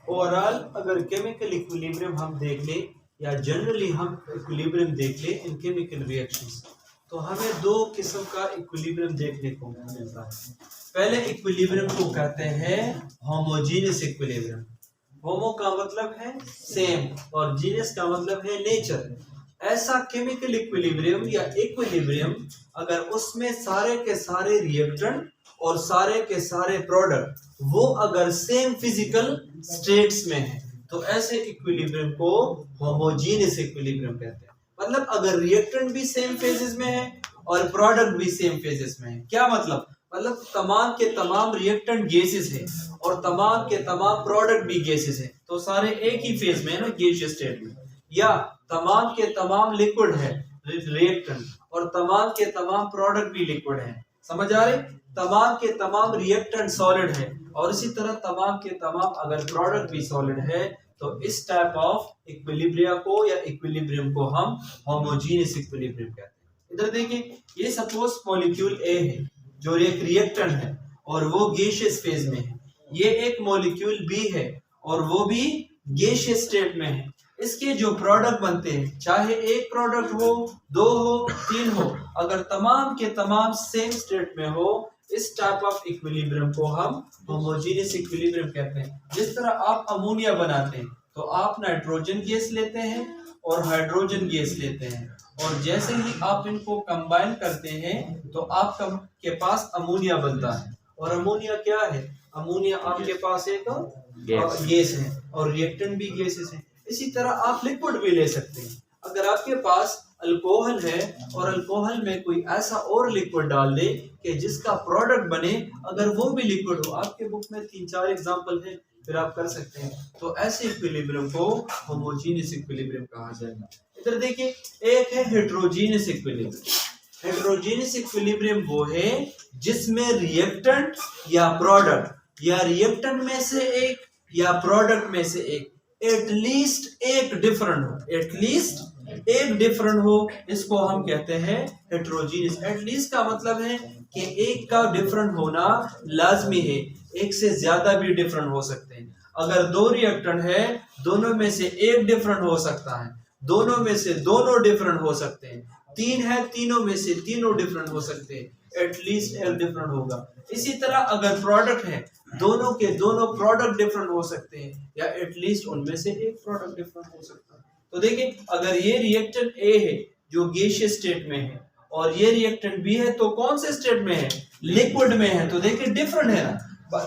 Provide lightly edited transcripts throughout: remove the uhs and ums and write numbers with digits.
Overall अगर chemical equilibrium हम देख ले या जनरली हम इक्विलिब्रियम देख ले इन केमिकल रिएक्शंस, तो हमें दो किस्म का इक्विलिब्रियम देखने को मिलता है। पहले इक्विलिब्रियम को कहते हैं होमोजीनियस इक्विलिब्रियम। होमो का मतलब है सेम और जीनियस का मतलब है नेचर। ऐसा केमिकल इक्विलिब्रियम या इक्विलिब्रियम अगर उसमें सारे के सारे रिएक्टेंट और सारे के सारे प्रोडक्ट वो अगर सेम फिजिकल स्टेट्स में है, तो ऐसे इक्विलिब्रियम को होमोजीनियस इक्विलिब्रियम कहते हैं। मतलब अगर रिएक्टेंट भी सेम फेजेस में है और प्रोडक्ट भी सेम फेजेस में है। क्या मतलब? मतलब तमाम के तमाम रिएक्टेंट गैसेस है और तमाम के तमाम प्रोडक्ट भी गैसेस है, तो सारे एक ही फेज में है ना, गैसियस स्टेट में। या तमाम के तमाम लिक्विड है रिएक्टेंट और तमाम के तमाम प्रोडक्ट भी लिक्विड है। समझ आ रहे? तमाम के तमाम रिएक्टेंट सॉलिड है और इसी तरह तमाम के तमाम अगर प्रोडक्ट भी सॉलिड है, तो इस टाइप ऑफ इक्विलिब्रिया को या इक्विलिब्रियम को हम होमोजीनियस इक्विलिब्रियम कहते हैं। इधर देखिए, ये सपोज मॉलिक्यूल ए है जो एक रिएक्टेंट है और वो गैसियस फेज में है। ये एक मॉलिक्यूल बी है और वो भी गैसियस स्टेट में है। इसके जो प्रोडक्ट बनते हैं, चाहे एक प्रोडक्ट हो, दो हो, तीन हो, अगर तमाम के तमाम सेम स्टेट में हो, इस टाइप ऑफ इक्विलिब्रियम को हम होमोजेनियस इक्विलिब्रियम कहते हैं। जिस तरह आप अमोनिया बनाते हैं, तो आप नाइट्रोजन गैस लेते हैं और हाइड्रोजन गैस लेते हैं, और जैसे ही आप इनको कंबाइन करते हैं तो आपके पास अमोनिया बनता है। और अमोनिया क्या है? अमोनिया आपके पास एक गैस है और रिएक्टेंट भी गैसेस है। इसी तरह आप लिक्विड भी ले सकते हैं। अगर आपके पास अल्कोहल है और अल्कोहल में कोई ऐसा और लिक्विड डाल दे कि जिसका प्रोडक्ट बने, अगर वो भी लिक्विड हो, आपके बुक में 3-4 एग्जांपल है, फिर आप कर सकते हैं। तो ऐसे इक्विलिब्रियम को होमोजेनियस इक्विलिब्रियम कहा जाएगा। इधर देखिए, एक है हेटेरोजेनियस इक्विलिब्रियम। हेटेरोजेनियस इक्विलिब्रियम वो है जिसमें रिएक्टेंट या प्रोडक्ट या रिएक्टेंट में से एक या प्रोडक्ट में से एक एटलीस्ट एक डिफरेंट हो, एटलीस्ट एक डिफरेंट हो, इसको हम कहते हैं हेटेरोजेनियस। एटलीस्ट का मतलब है कि एक का डिफरेंट होना लाजमी है, एक से ज्यादा भी डिफरेंट हो सकते हैं। अगर दो रिएक्टेंट है, दोनों में से एक डिफरेंट हो सकता है, दोनों में से दोनों डिफरेंट हो सकते हैं, तीन है, तीनों में से तीनों डिफरेंट हो सकते हैं, एटलीस्ट एक डिफरेंट होगा। इसी तरह अगर प्रोडक्ट है, दोनों के दोनों प्रोडक्ट डिफरेंट हो सकते हैं या एटलीस्ट उनमें से एक प्रोडक्ट डिफरेंट हो सकता है। तो देखिए, अगर ये रिएक्टेंट ए है जो गैसियस स्टेट में है और ये रिएक्टेंट बी है, तो कौन से स्टेट में है? लिक्विड में है। तो देखिए डिफरेंट है ना,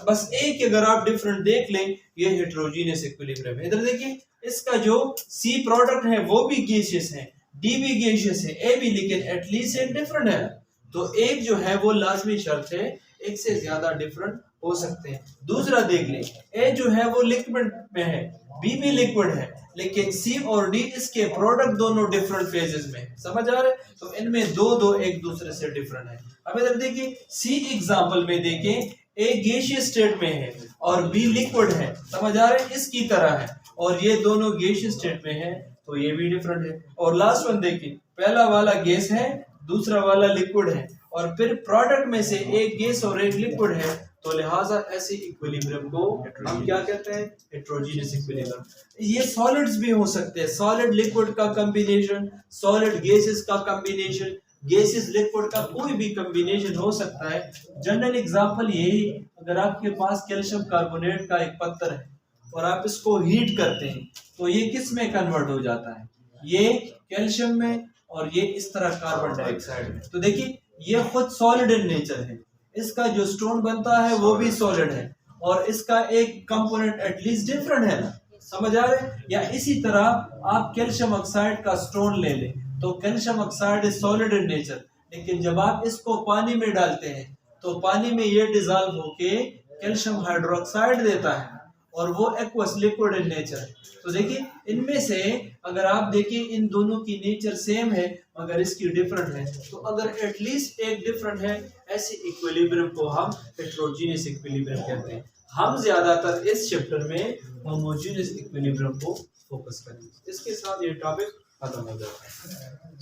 बस एक अगर आप डिफरेंट देख लें, ये हेटेरोजेनियस इक्विलिब्रियम है। इधर देखिए, इसका जो सी प्रोडक्ट है वो भी गैसियस है, डी भी गैसियस है, ए भी, लेकिन एटलीस्ट एक डिफरेंट है। तो एक जो है वो लाजमी शर्त है, एक से ज्यादा डिफरेंट हो सकते हैं। दूसरा देख लें, ए जो है वो लिक्विड में है, बी भी लिक्विड है, लेकिन सी और डी इसके प्रोडक्ट दोनों डिफरेंट फेजेस में। समझ आ रहे? तो इनमें दो एक दूसरे से डिफरेंट है। अब इधर देखिए, सी एग्जांपल में देखें, ए गैसियस स्टेट में है और बी लिक्विड है। समझ आ रहे? इसकी तरह है और ये दोनों गैसियस स्टेट में है, तो ये भी डिफरेंट है। और लास्ट वन देखिए, पहला वाला गैस है, दूसरा वाला लिक्विड है, और फिर प्रोडक्ट में से एक गैस और एक लिक्विड है, तो लिहाजा ऐसे इक्विलिब्रियम को हम क्या कहते हैं? Heterogeneous equilibrium. ये सॉलिड्स भी हो सकते हैं, सॉलिड लिक्विड का कॉम्बिनेशन, सॉलिड गैसेस का कॉम्बिनेशन, गैसेस लिक्विड का कोई भी कॉम्बिनेशन हो सकता है। जनरल एग्जांपल यही, अगर आपके पास कैल्शियम कार्बोनेट का एक पत्थर है और आप इसको हीट करते हैं, तो ये किस में कन्वर्ट हो जाता है? ये कैल्शियम में, और ये इस तरह कार्बन डाइऑक्साइड में। तो देखिए, ये खुद सॉलिड इन नेचर है, इसका जो स्टोन बनता है वो भी सॉलिड है, और इसका एक कंपोनेंट एटलीस्ट डिफरेंट है ना। समझ आ रहे? या इसी तरह आप कैल्शियम ऑक्साइड का स्टोन ले लें, तो calcium oxide is solid in nature, लेकिन जब आप इसको पानी में डालते हैं, तो पानी में ये डिसॉल्व होके कैल्शियम हाइड्रोक्साइड देता है, और वो एक्वस लिक्विड इन नेचर। तो देखिए, इनमें से अगर आप देखिए, इन दोनों की नेचर सेम है मगर इसकी डिफरेंट है, तो अगर एटलीस्ट एक डिफरेंट है, ऐसे इक्विलिब्रियम को हम हेटेरोजेनियस इक्विलिब्रियम कहते हैं। हम ज्यादातर इस चैप्टर में होमोजेनियस इक्विलिब्रियम को फोकस करेंगे। इसके साथ ये टॉपिक खत्म हो जाता है।